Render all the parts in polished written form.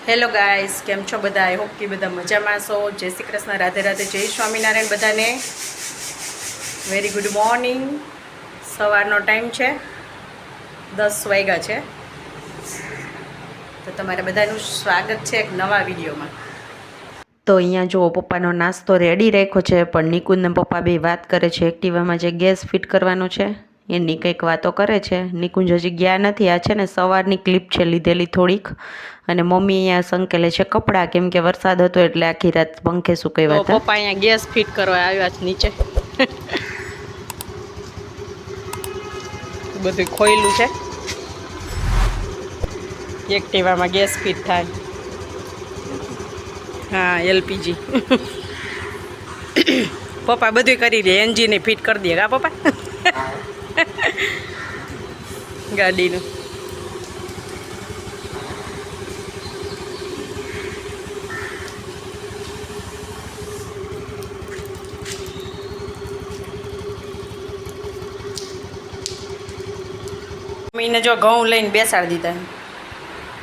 Hello guys, કેમ છો બધા? આઈ હોપ કે બધા મજામાં છો. જય શ્રી કૃષ્ણ, રાધે રાધે, જય સ્વામિનારાયણ બધાને. Very good morning. સવારનો ટાઈમ છે, 10 વાગ્યા છે. તો તમારે બધાનું સ્વાગત છે એક નવા વિડીયોમાં. તો અહીંયા જો પપ્પાનો નાસ્તો રેડી રાખ્યો છે, પણ નિકુંજ ને પપ્પા બે વાત કરે છે. એક્ટિવામાં જે ગેસ ફિટ કરવાનો છે એની કંઈક વાતો કરે છે. નિકુંજ હજી ગયા નથી. આ છે ને સવારની ક્લિપ છે લીધેલી થોડીક. અને મમ્મી અહીંયા સંકેલે છે કપડાં, કેમ કે વરસાદ હતો એટલે આખી રાત પંખે સુકાવ્યા હતા. પપ્પા અહીંયા ગેસ ફિટ કરવા આવ્યા છે નીચે. બધું ખોયલું છે. એક્ટિવામાં ગેસ ફિટ થાય. હા, એલપીજી. પપ્પા બધું કરી દે, એન્જિન ફિટ કરી દે. કા પપ્પા? ગાડીનું મમ્મીને જો ઘઉં લઈને બેસાડી દીધા.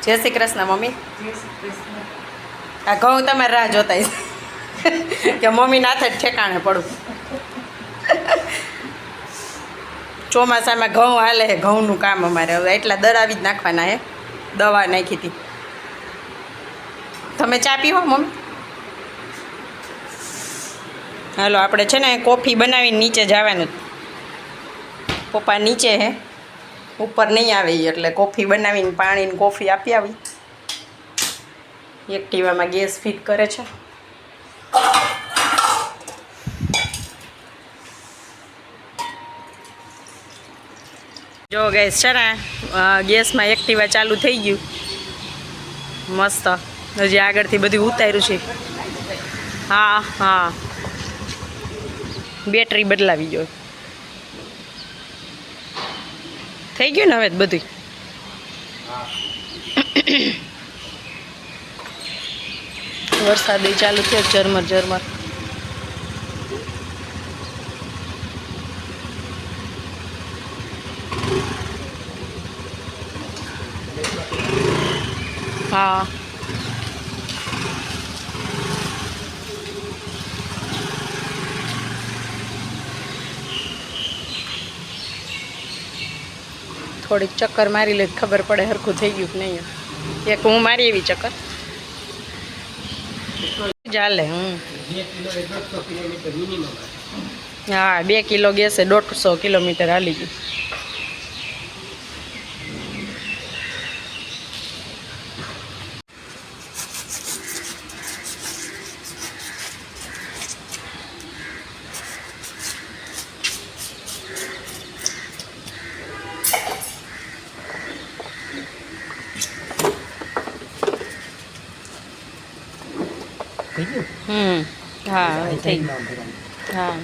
જય શ્રી કૃષ્ણ મમ્મી. આ ઘઉં તમારે રાહ જોતા કે મમ્મી નાથે જ ઠેકાણે પડું. ચોમાસામાં ઘઉં હાલે છે, ઘઉંનું કામ અમારે હવે એટલા દળાવી જ નાખવાના હે. દવા નાખી હતી. તમે ચા પીવો મમ્મી? હાલો, આપણે છે ને કોફી બનાવીને નીચે જવાનું. પપ્પા નીચે હે, ઉપર નહીં આવે એટલે કોફી બનાવીને પાણીને કોફી આપી આવી. એક્ટિવામાં ગેસ ફિટ કરે છે. જો ગેસ છે ને ગેસમાં એક્ટિવા ચાલુ થઈ ગયું મસ્ત. હજી આગળથી બધું ઉતાર્યું છે. હા હા, બેટરી બદલાવી જોઈએ. થઈ ગયું ને હવે બધું. વરસાદ ચાલુ થયો ઝરમર ઝરમર. હા, થોડીક ચક્કર મારી લે ખબર પડે હરખું થઈ ગયું કે નહીં. એક હું મારી એવી ચક્કર ચાલે. હા, 2 કિલો ગેસે 150 કિલોમીટર હાલી ગયું. હા, થઈ ગયું. હા,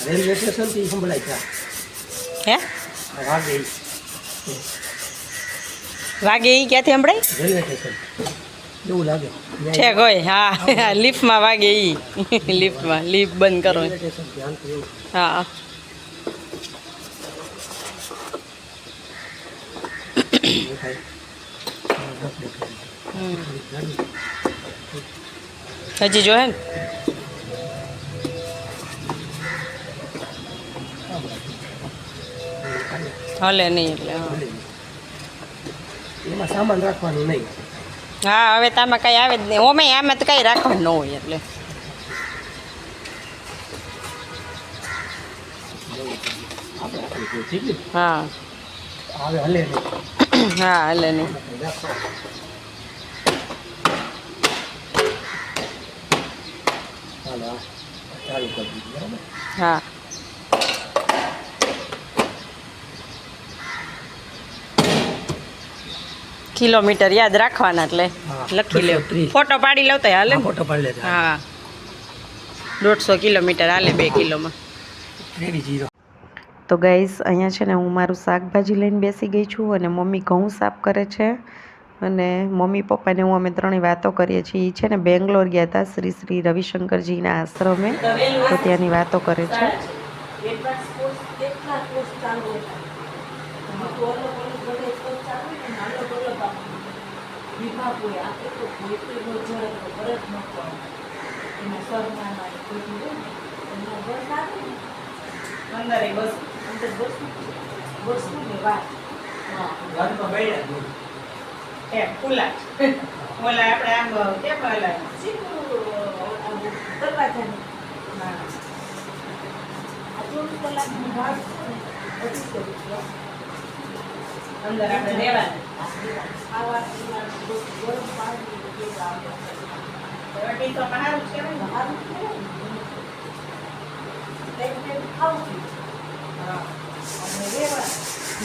રેલવે સ્ટેશન થી સંભળાય છે. હે વાગે ઈ ક્યાંથી સંભળાય? રેલવે સ્ટેશન એવું લાગે ઠેક હોય. હા, લિફ્ટમાં વાગે ઈ. લિફ્ટમાં લિફ્ટ બંધ કરો. હા, હજી જો હે ને હલે નહીં એટલે. એમાં સામાન રાખવાનું નહીં. હા, હવે તામાં કઈ આવે જ નહીં. ઓમે આમાં તો કઈ રાખવાનું ન હોય એટલે. હા હવે હલે નહીં. હા, હલે નહીં. ચાલો ચાલુ કરી દીધું બરાબર. હા, કિલોમીટર યાદ રાખવાના એટલે લખી લેવું. ફોટો પાડી લઉં તો હાલે. ફોટો પાડી લેજો. હા, 150 કિલોમીટર હાલે 2 કિલોમાં. તો ગાઈઝ અહીંયા છે ને હું મારું શાકભાજી લઈને બેસી ગઈ છું અને મમ્મી ઘઉં સાફ કરે છે. અને મમ્મી પપ્પાને હું અમે ત્રણેય વાતો કરીએ છીએ. છે ને બેંગ્લોર ગયા હતા શ્રી શ્રી રવિશંકરજીના આશ્રમે, તો ત્યાંની વાતો કરે છે. ઘરમાં બેઠા ઓલા આપણે આમ કેમ ઓલા અંદર આપણે રહેવાનું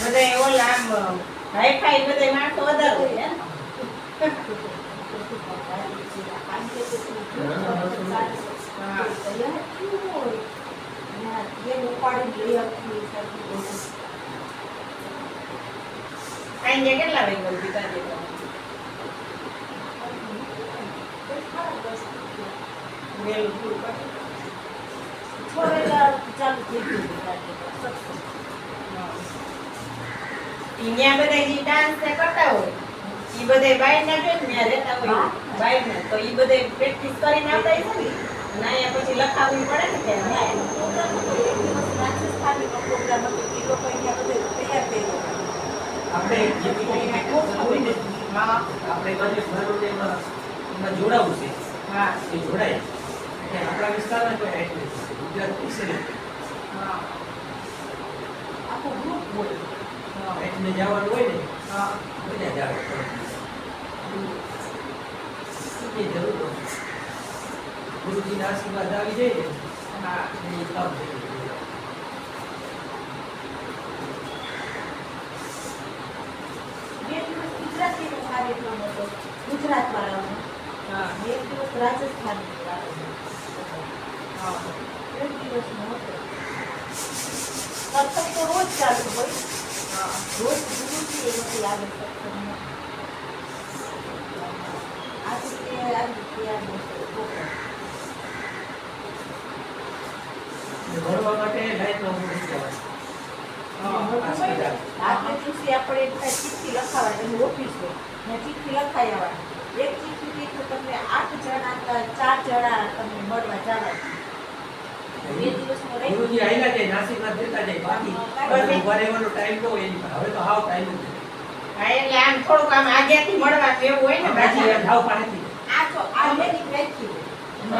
બધા ઓલા આમ હાઈફાઈ બધા માણસો વધારે હોય આઈને કેટલા વાગ્યા સુધી કાઢે વેલું પૂરું કરે ત્યાં બધા જે ડાન્સ કરતા હોય એ બધા બહાર ના જોઈ ત્યાં રહેતા હોય બહાર ના તો એ બધા પ્રેક્ટિસ કરીને આવતા હશે ને અને અહીંયા પછી લખાવવી પડે ને ત્યાં આપણે જે હોય ને આપણે બાજુ ઘરોને એમાં જોડાવું છે. હા એ જોડાય એટલે આપણા વિસ્તારમાં કોઈ હાઈટ નથી. ગુજરાત વિશે આખું ગ્રુપ હોય હાઈટને જવાનું હોય ને હા બધા જાવ જરૂર નથી. ગુરુજીના આશીર્વાદ આવી જાય ને હા એ કામ થઈ જાય. ગુજરાત વાળાનો હા એક દિવસ રાજસ્થાન હા એક દિવસ નો હતો. સત્સંગ તો રોજ ચાલતું હોય, હા રોજ ગુરુજી એ નથી આવે સત્સંગમાં. આ રીતે ભણવા માટે લાઈનમાં ઊભું થઈ જવાનું. આગલે દિવસે આપણે ચિઠ્ઠી લખાવાની, એની ઓફિસ હોય ને ચિઠ્ઠી લખાઈ આવવાની. એક ચિઠ્ઠી તો તમને 8 જણા 4 જણા તમને મળવા જવાના. બે દિવસનો રહી ગુરુજી આયલા જાય નાસિકમાં દેતા જાય બાકી બસ ઉભા રહેવાનો ટાઈમ તો હોય એની પાસે. હવે તો હાવ ટાઈમ જ નથી. હા એટલે આમ થોડુંક આમ આગેથી મળવાનું એવું હોય ને બાકી બાકી હાવ પાણીથી આ તો આ મેની રાખી હોય.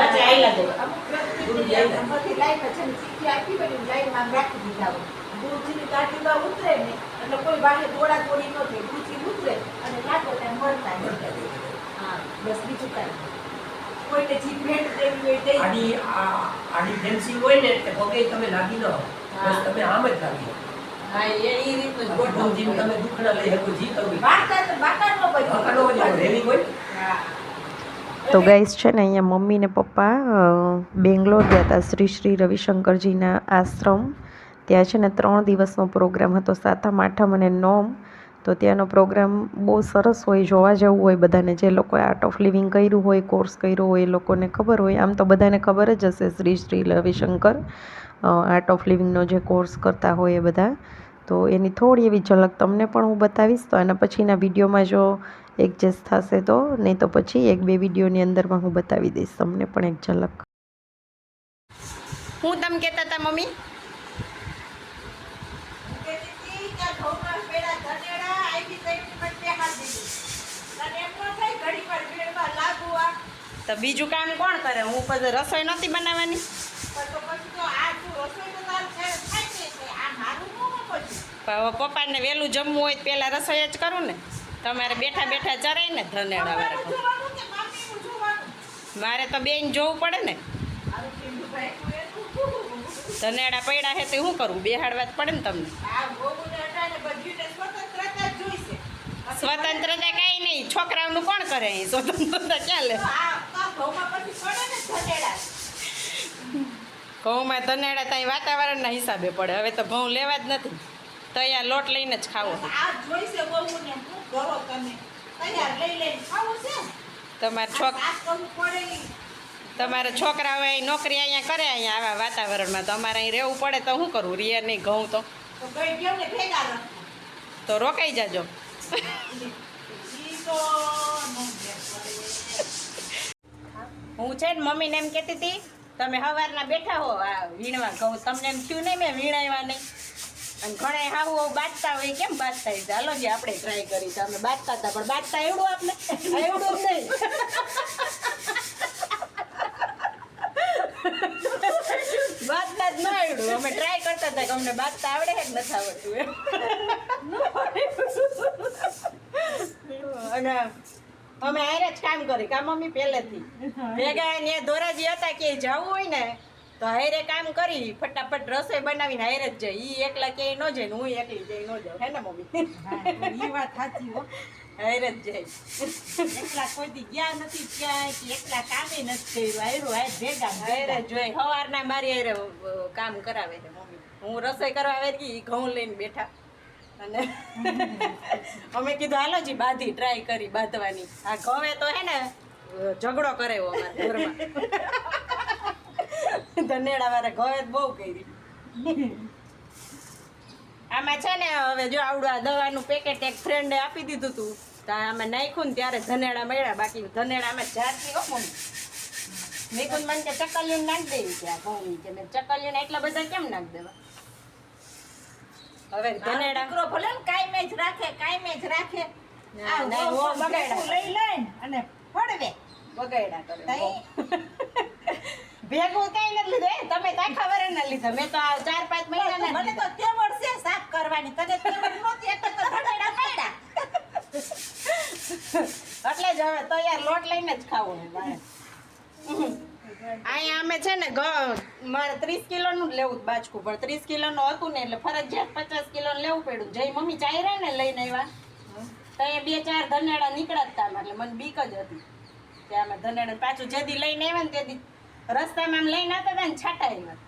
વચ્ચે આયલા જાય અમુક ગુરુજી વ્યક્તિ આવ્યા. નંબરથી લાઈનમાં છે ને ચિઠ્ઠી આપી હોય ને લાઈનમાં આમ રાખી દીધા હોય. ગુરુજીની ગાડીમાં ઉતરે ને એટલે કોઈ બહાર દોડા દોડી ન થાય. ગુરુજી ઉતરે અને લાગો ત્યાં મળતા મળતા જાય. જાય. હા બસ બીજું કાંઈ નહીં. કોઈને જે ભેટ દેવી હોય દઈ આડી ફેન્સિંગ હોય ને એટલે પગે તમે લાગી ન હો. બસ તમે આમ જ લાગી હો. હા એ રીતનું જ ગુરુજીને ગોઠવવું તમે દુઃખ ના લઈ શકો જી કરવું. બાકા નો બધી હકાનો હોય રેલી હોય હા તો ગાઈસ છે ને અહીંયા મમ્મી ને પપ્પા બેંગ્લોર ગયા હતા શ્રી શ્રી રવિશંકરજીના આશ્રમ. ત્યાં છે ને 3 દિવસનો પ્રોગ્રામ હતો, સાતમ આઠમ અને નોમ. તો ત્યાંનો પ્રોગ્રામ બહુ સરસ હોય, જોવા જેવું હોય. બધાને જે લોકોએ આર્ટ ઓફ લિવિંગ કર્યું હોય, કોર્સ કર્યો હોય એ લોકોને ખબર હોય. આમ તો બધાને ખબર જ હશે શ્રી શ્રી રવિશંકર આર્ટ ઓફ લિવિંગનો જે કોર્સ કરતા હોય એ બધા. તો એની થોડી એવી ઝલક તમને પણ હું બતાવીશ. તો આના પછીના વિડીયોમાં જો એડજસ્ટ થશે તો, નહીં તો પછી 1-2 વિડીયોની અંદરમાં હું બતાવી દઈશ તમને પણ એક ઝલક. હું તમે કહેતા હતા મમ્મી? તો બીજું કામ કોણ કરે? હું પછી રસોઈ નહોતી બનાવવાની. હવે પપ્પાને વહેલું જમવું હોય તો પહેલાં રસોઈ જ કરું ને. તમારે બેઠા બેઠા ચરાય ને ધનેડા વાળા. મારે તો બેન જોવું પડે ને. ધનેડા પડ્યા છે તો શું કરું? બેહાડવા જ પડે ને તમને. સ્વતંત્રતા કાંઈ નહીં, છોકરાઓનું કોણ કરે અહીં? સ્વતંત્રતા ક્યાં લે? ઘઉંમાં ધનેડા ત્યાં વાતાવરણના હિસાબે પડે. હવે તો ઘઉં લેવા જ નથી, તો અહીંયા લોટ લઈને જ ખાવો. તૈયાર લઈ લઈને ખાવું છે તમારા છોકરાઓ અહીં નોકરી અહીંયા કરે અહીંયા આવા વાતાવરણમાં તો અમારે અહીં રહેવું પડે તો શું કરવું રિયર નહીં ઘઉં તો ગઈ ગયો ને ભેગા રહ તો રોકાઈ જાજો ઈ તો નો મેળ પડે. હું છે ને મમ્મીને એમ કહેતી હતી તમે સવારના બેઠા હો આ વીણવા ઘઉં તમને એમ થયું નહીં મેં વીણાવ્યા નહીં અને ઘણા હાવ બાંધતા હોય કેમ બાંધતા હોય ચાલો જે આપણે ટ્રાય કરી તો અમે બાંધતા હતા પણ બાંધતા એવડું આપણે એવડું નહીં બાંધતા જ ન આવડ્યું અમે ટ્રાય કરતા હતા કે અમને બાંધતા આવડે કે નથી આવડતું એમ અને અમે હારે જ કામ કરી કા મમ્મી પહેલેથી ભેગા ને ધોરાજી હતા કે જવું હોય ને તો હારે કામ કરી ફટાફટ રસોઈ બનાવીને હારે જ જાય ઈ એકલા ક્યાંય ન જાય ને હું એકલી જઈ ન જાઉં હે ને મમ્મી ઈ વાત સાચી હો. હારે જ જાય એકલા કોઈ દી ગયા નથી ક્યાંય કે એકલા કામે નથી કર્યું આયરું આય ભેગા ને હારે ભેગા. જ જોઈ સવારના મારી હારે કામ કરાવે છે મમ્મી હું રસોઈ કરવા આવે ઈ ઘઉં લઈને બેઠા અને અમે કીધું હાલો જી બાંધી ટ્રાય કરી બાંધવાની આ ઘઉં તો હે ને ઝઘડો કરાવ્યો અમારા ઘરમાં ધનેડા વાળા ઘઉં બહુ કરી આમાં છે ને હવે જો આવડું આ દવાનું પેકેટ એક ફ્રેન્ડે આપી દીધું હતું તો આમાં નાખ્યું ને ત્યારે ધનેડા મળ્યા બાકી ધનેડા આમાં જાતી હો મમ્મી મેં મને કે ચકલિયું નાખી દેવી કે આ ઘઉં કે મેં ચકલિયું એટલા બધા કેમ નાખી દેવા હવે ધનેડા દીકરો ભલે ને કાંઈ જ રાખે કાંઈ જ રાખે ના, ના, આ વો બગાડ્યા. લઈ લઈને અને ફળવે બગાડ્યા કરે તઈ બહુ. ભેગું કઈ નથી લીધું એ તમે તો આખા વરણના લીધા મેં તો આ 4-5 મહિનાના જ મને તો લીધા. તેવડ છે સાફ કરવાની તને તેવડ નહોતી એટલે તો ધડાડા પાડ્યા. એટલે જ હવે તૈયાર લોટ લઈને જ ખાવું છે મારે અહીંયા અમે છે ને મારે 30 કિલોનું જ લેવું બાજકું પણ 30 કિલોનું હતું ને એટલે ફરજિયાત 50 કિલોનું લેવું પડ્યું જઈ મમ્મી ચાયરા ને લઈને આવ્યા તો અહીંયા 2-4 ધનેડા નીકળ્યા જ તા એટલે મને બીક જ હતી કે અમે ધનેડા પાછું જેદી લઈને આવ્યા ને તેથી રસ્તામાં આમ લઈને આવતા હતા ને છાંટા આવ્યા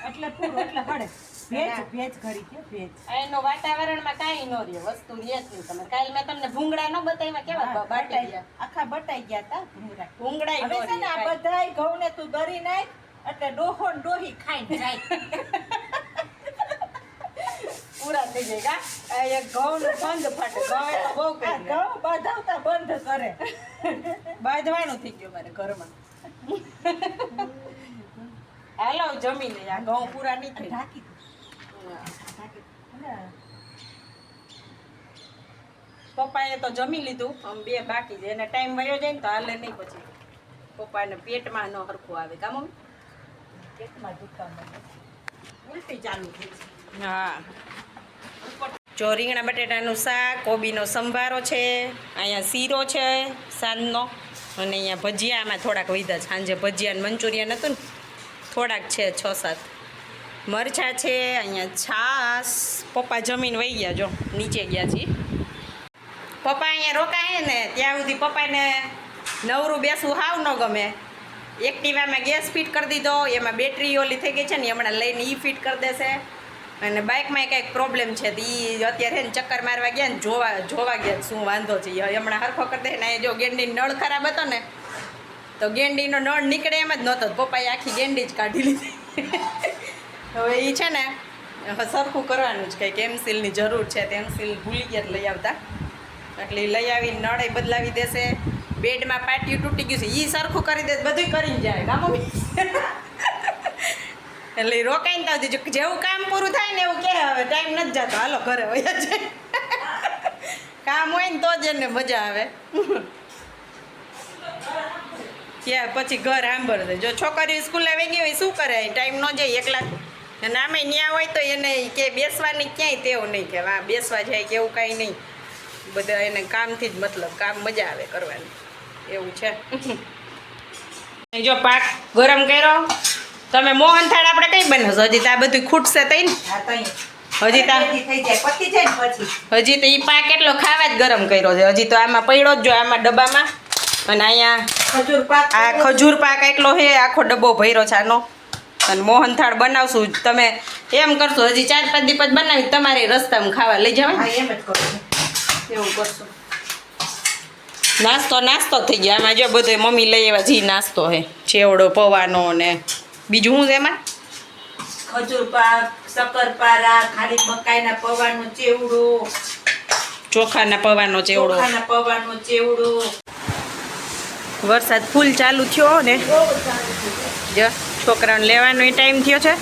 એટલે પૂરું એટલે પડે ભેજ ભેજ ઘરી કે ભેજ એનું વાતાવરણમાં કાંઈ ન રહ્યો વસ્તુ રહે જ નહીં તમે કાલે મેં તમને ભૂંગળા ન બતાવ્યા કેવા બાટી ગયા આખા બટાઈ ગયા તા ભૂંગળા. ભૂંગળાય હવે ન છે ને આ રહ્યા બધાય ઘઉં ને તું દરી નાખ એટલે ડોહો ને ડોહી ખાઈને જાય. પૂરા થઈ જાય કા આ એક ઘઉંનું બંધ ફાટે ઘઉં એટલે બહુ આ કરી ઘઉં બાંધવતા બંધ કરે. બાંધવાનું થઈ ગયું મારે ઘરમાં હાલો જમી લઈએ આ ઘઉં પૂરા નહીં થઈ ઢાંકી દો, ઢાંકી દો. અને પપ્પાએ તો જમી લીધું આમ 2 બાકી છે એને ટાઈમ વયો જાય ને તો હાલે નહીં પછી પપ્પાને પેટમાં ન હરખું આવે કા મમ્મી પેટમાં દુખાવો મળે. ઉલટી ચાલુ થઈ છે. હા જો રીંગણા બટેટાનું શાક કોબીનો સંભારો છે અહીંયા શીરો છે સાંજનો અને અહીંયા ભજીયા આમાં થોડાક વધ્યા છે સાંજે ભજીયા ને મંચુરિયન હતું ને થોડાક છે 6-7 મરચાં છે અહીંયા છાશ પપ્પા જમીન વહી ગયા જો નીચે ગયા છીએ પપ્પા અહીંયા રોકાય ને ત્યાં સુધી પપ્પાને નવરું બેસવું હાવ ન ગમે એક્ટિવામાં ગેસ ફિટ કરી દીધો એમાં બેટરી ઓલી થઈ ગઈ છે ને હમણાં લઈને એ ફિટ કરી દેશે અને બાઇકમાં કંઈક પ્રોબ્લેમ છે તો એ અત્યારે છે ને ચક્કર મારવા ગયા ને જોવા ગયા શું વાંધો છે એ હમણાં હરખો કરી દે ને એ જો ગેંડીનો નળ ખરાબ હતો ને તો ગેંડીનો નળ નીકળે એમ જ નહોતો પપ્પાએ આખી ગેંડી જ કાઢી લીધી હવે એ છે ને સરખું કરવાનું જ કંઈક એમસીલની જરૂર છે તો એમસીલ ભૂલી ગયા લઈ આવતા એટલે ઈ લઈ આવીને નળે બદલાવી દેશે બેડમાં પાટિયું તૂટી ગયું છે એ સરખું કરી દે બધું કરીને જાય કામ એટલે ઈ રોકાઈને તો આવતી જેવું કામ પૂરું થાય ને એવું કે હવે ટાઈમ નથી જતો હાલો ઘરે વયા જાય કામ હોય ને તો જ એને મજા આવે ત્યાં પછી ઘર સાંભળશે જો છોકરીઓ સ્કૂલે વહી ગઈ હોય શું કરે ટાઈમ ન જાય એકલા અને આમે ત્યાં હોય તો એને કે બેસવાની ક્યાંય તેવું નહીં કે વાં બેસવા જાય કે એવું કાંઈ નહીં બધા એને કામથી જ મતલબ કામ મજા આવે કરવાની એવું છે જો પાક ગરમ કર્યો તમે મોહનથાળ આપણે કઈ બનાવશો હજી તો આ બધું ખૂટશે તઈ ને હા તઈ હજી તો રેડી થઈ જાય પતી જાય ને પછી હજી તો એ પાક એટલો ખાવા જ ગરમ કર્યો છે હજી તો આમાં પડ્યો જ જો આમાં ડબ્બામાં અને અહીંયા ખજૂર પાક આ ખજૂર પાક એટલો છે આખો ડબ્બો ભર્યો છે આનો અને મોહનથાળ બનાવશું તમે એમ કરશો હજી 4-5 દિવસ બનાવી તમારે રસ્તામાં ખાવા લઈ જવાય હા એમ જ કરું છું. એવું કરશું નાસ્તો થઈ ગયો. આમાં જો બધો મમ્મી લઈ આવ્યા જી નાસ્તો હે, ચેવડો પૌવાનો ને બીજું શું છે એમાં? ખજૂર પાક, શક્કરપારા, ખાલી મકાઈના પૌવાનો ચેવડો, ચોખાના પૌવાનો ચેવડો. ચોખાના પૌવાનો ચેવડો. વરસાદ ફૂલ ચાલુ થયો ને જો છોકરાને લેવાનો ટાઈમ થયો છે.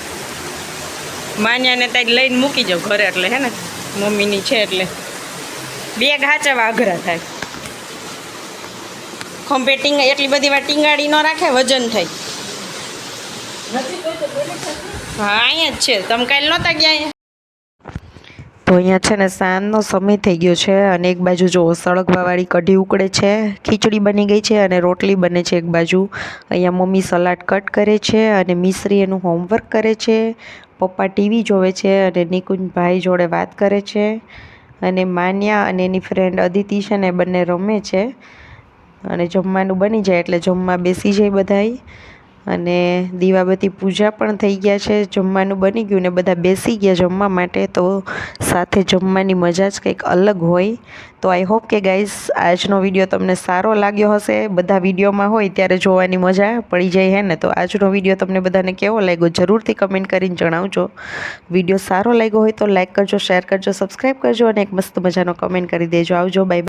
માન્યાને ત્યાં લઈને મૂકી જાઉં ઘરે એટલે હે ને મમ્મીની છે એટલે બેગ હાચવા અઘરા થાય. ખંભે એટલી બધી વાર ટીંગાડી ન રાખે, વજન થાય. હા અહીંયા જ છે. તમે કાલે નહોતા ગયા અહીંયા? તો અહીંયા છે ને સાંજનો સમય થઈ ગયો છે અને એક બાજુ જો સળગવાવાળી કઢી ઉકળે છે, ખીચડી બની ગઈ છે અને રોટલી બને છે એક બાજુ. અહીંયા મમ્મી સલાડ કટ કરે છે અને મિશ્રી એનું હોમવર્ક કરે છે. પપ્પા ટીવી જોવે છે અને નિકુંજભાઈ જોડે વાત કરે છે. અને માન્યા અને એની ફ્રેન્ડ અદિતિ છે ને બંને રમે છે. અને જમવાનું બની જાય એટલે જમવા બેસી જાય બધાય. અને દીવાબત્તી પૂજા પણ થઈ ગયા છે, જમવાનું બની ગયું ને બધા બેસી ગયા જમવા માટે. તો સાથે જમવાની મજા જ કંઈક અલગ હોય. તો આઈ હોપ કે ગાઈઝ આજનો વિડીયો તમને સારો લાગ્યો હશે. બધા વિડીયોમાં હોય ત્યારે જોવાની મજા પડી જાય હે ને. તો આજનો વિડીયો તમને બધાને કેવો લાગ્યો જરૂરથી કમેન્ટ કરીને જણાવજો. વિડીયો સારો લાગ્યો હોય તો લાઈક કરજો, શેર કરજો, સબસ્ક્રાઈબ કરજો અને એક મસ્ત મજાનો કમેન્ટ કરી દેજો. આવજો, બાય.